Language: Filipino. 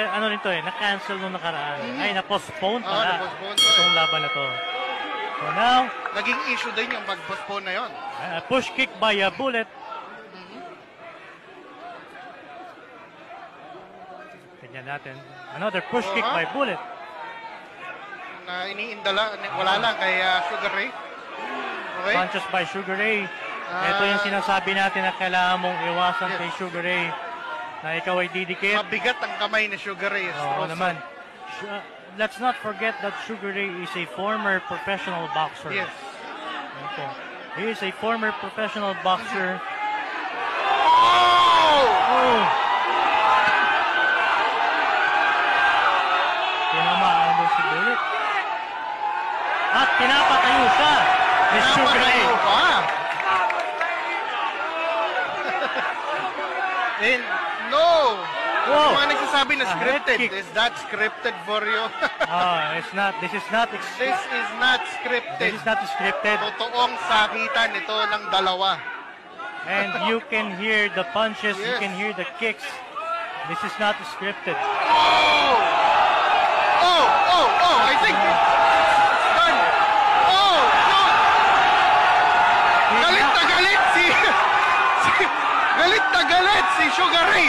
Ano rin to na-cancel nung nakaraan. Ay, na-postpone pala. Na-postpone itong laban na to. So now, naging issue din yung pag-postpone na yon. Push kick by Bullet. Tignan natin. Another push kick by Bullet. Na iniindala, wala lang kay Sugar Ray. Okay. Punches by Sugar Ray. Ito yung sinasabi natin na kailangan mong iwasan kay Sugar Ray. Na ikaw ay didikit. Mabigat ang kamay ni Sugar Ray. Oo naman. Let's not forget that Sugar Ray is a former professional boxer. Yes. Ito. He is a former professional boxer. Oh! Tinamaan mo si Bullet. At pinapatayo siya ni Sugar Ray. And no! Whoa. Yung mga nagsasabi na scripted. Is that scripted for you? It's not. This is not. This is not scripted. This is not scripted. Totoong sakitan ito ng dalawa. And you can hear the punches. You can hear the kicks. This is not scripted. I think it's done. No! Galit na galit si Sugar Ray.